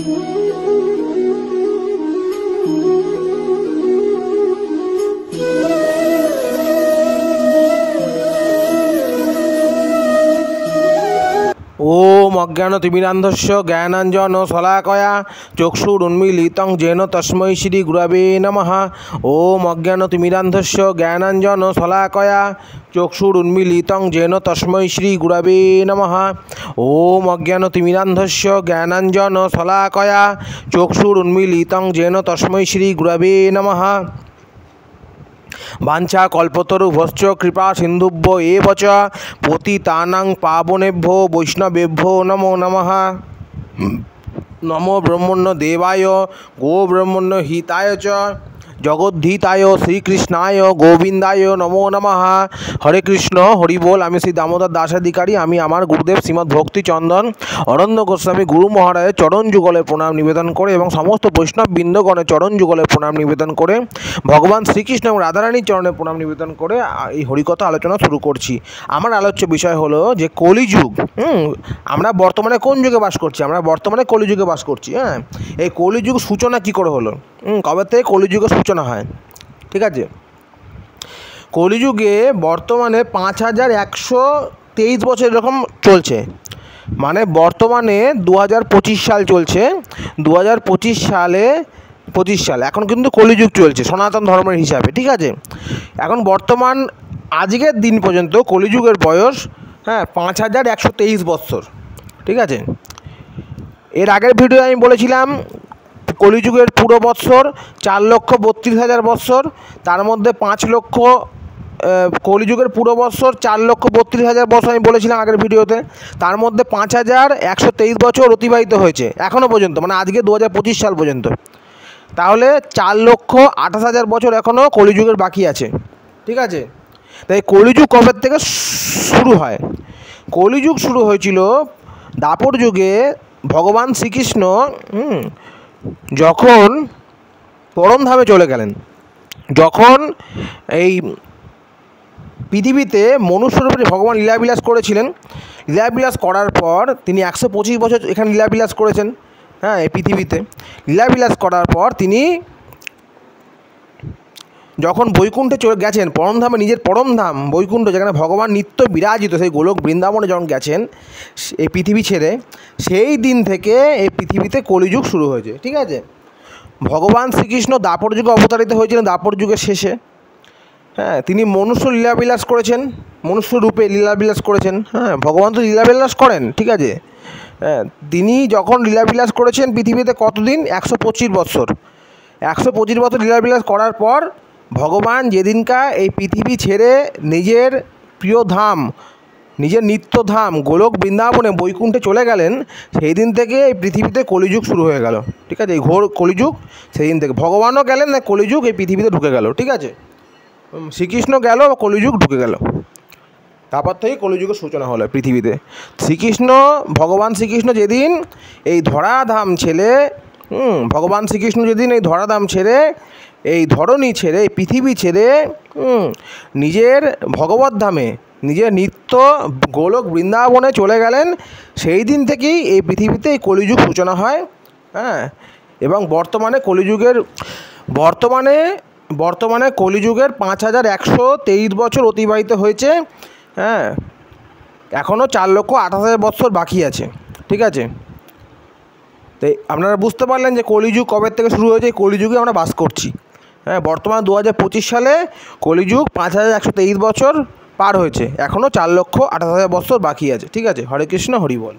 ओम अज्ञानतिमिरान्धस्य ज्ञानाञ्जनशलाकया चक्षुरुन्मीलितं येन तस्मै श्रीगुरवे नमः। ओम अज्ञानतिमिरान्धस्य ज्ञानाञ्जनशलाकया चक्षुरुन्मीलितं येन तस्मै श्रीगुरवे नमः। ओम अज्ञानतिमिरान्धस्य ज्ञानाञ्जनशलाकया चक्षुरुन्मीलितं येन तस्मै श्रीगुरवे नमः। वाञ्छा कल्पतरुभ्यश्च कृपा सिन्धुभ्यो एव च पतितानां पावनेभ्यो वैष्णवेभ्यो नमो नमः। नमो ब्रह्मण्य देवाय गो ब्रह्मण्य हिताय च जगद्धिताय श्रीकृष्णाय गोविंदाय नमो नमः। हरे कृष्ण हरि बोल। आमी श्री दामोदर दासाधिकारी। आमी आमार गुरुदेव श्रीमद भक्ति चंदन अरण्य गोस्वामी गुरु महाराज चरण जुगले प्रणाम निवेदन करे एवं समस्त वैष्णव बिंदगणे चरण जुगले प्रणाम निवेदन करे भगवान श्रीकृष्ण और राधारानी चरणे प्रणाम निवेदन करे हरिकथा आलोचना शुरू करछि। आमार आलोच्य विषय हलो जे कलिजुग। आमरा बर्तमाने कोन जुगे बास करछि? आमरा बर्तमाने कलिजुगे बास करछि। এই কলিযুগ सूचना कि करे हलो? कবে থেকে কলিযুগের सूचना है? ठीक है। कलिजुगे बर्तमाने 5123 बछर एरकम चलছে। माने बर्तमाने 2025 साल चलছে। 2025 साले 25 साल এখন কিন্তু কলিযুগ চলছে সনাতন ধর্মের হিসাবে। ঠিক আছে। এখন বর্তমান আজকের দিন পর্যন্ত কলিযুগের বয়স 5123 বছর। ঠিক আছে। এর আগের ভিডিও আমি বলেছিলাম কলিযুগের পুরো বৎসর 4,32,000 বৎসর। তার মধ্যে 5 লক্ষ কলিযুগের পুরো বৎসর 4,32,000 বছর আমি বলেছিলাম আগের ভিডিওতে। তার মধ্যে 5123 বছর অতিবাহিত হয়েছে এখনও পর্যন্ত, মানে আজকে 2025 সাল পর্যন্ত। তাহলে 4,28,000 বছর এখনও কলিযুগের বাকি আছে। ঠিক আছে। তাই কলিযুগ কবে থেকে শুরু হয়? কলিযুগ শুরু হয়েছিল দাপর যুগে। ভগবান শ্রীকৃষ্ণ যখন পরমধামে চলে গেলেন, যখন এই পৃথিবীতে মনুষ্যরূপে ভগবান লীলাবিলাস করেছিলেন। লীলাবিলাস করার পর তিনি 125 বছর এখানে লীলাবিলাস করেছেন। এই পৃথিবীতে লীলাবিলাস করার পর তিনি যখন বৈকুণ্ঠে চলে গেছেন, পরমধামে নিজের পরমধাম বৈকুণ্ঠ যেখানে ভগবান নিত্য বিরাজিত, সেই গোলক বৃন্দাবনে যখন গেছেন এই পৃথিবী ছেড়ে, সেই দিন থেকে এই পৃথিবীতে কলিযুগ শুরু হয়েছে। ঠিক আছে। ভগবান শ্রীকৃষ্ণ দাপর যুগে অবতারিত হয়েছিলেন দাপর যুগের শেষে। তিনি মনুষ্য লীলাবিলাস করেছেন, মনুষ্য রূপে লীলাবিলাস করেছেন। ভগবান তো লীলাবিলাস করেন। ঠিক আছে। তিনি যখন লীলাবিলাস করেছেন পৃথিবীতে কতদিন? 125 বছর। 125 বছর লীলাবিলাস করার পর ভগবান যেদিনকা এই পৃথিবী ছেড়ে নিজের প্রিয় ধাম, নিজের নিত্যধাম গোলক বৃন্দাবনে বৈকুণ্ঠে চলে গেলেন, সেই দিন থেকে এই পৃথিবীতে কলিযুগ শুরু হয়ে গেল। ঠিক আছে। এই ঘোর কলিযুগ সেই দিন থেকে। ভগবানও গেলেন, না কলিযুগ এই পৃথিবীতে ঢুকে গেল। ঠিক আছে। শ্রীকৃষ্ণ গেল, কলিযুগ ঢুকে গেল। তারপর থেকেই কলিযুগের সূচনা হলো পৃথিবীতে। ভগবান শ্রীকৃষ্ণ যেদিন এই ধরাধাম ছেড়ে ভগবান শ্রীকৃষ্ণ যেদিন এই ধরাধাম ছেড়ে, এই ধরণী ছেড়ে, এই পৃথিবী ছেড়ে নিজের ভগবত ধামে, নিজের নিত্য গোলক বৃন্দাবনে চলে গেলেন, সেই দিন থেকেই এই পৃথিবীতে এই কলিযুগ সূচনা হয়। এবং বর্তমানে কলিযুগের 5123 বছর অতিবাহিত হয়েছে। এখনও 4,28,000 বছর বাকি আছে। ঠিক আছে। তাই আপনারা বুঝতে পারলেন যে কলিযুগ কবে থেকে শুরু হয়েছে। কলিযুগে আমরা বাস করছি। বর্তমানে 2025 সালে কলিযুগ 5123 বছর পার হয়েছে। এখনও 4,28,000 বছর বাকি আছে। ঠিক আছে। হরে কৃষ্ণ হরি বল।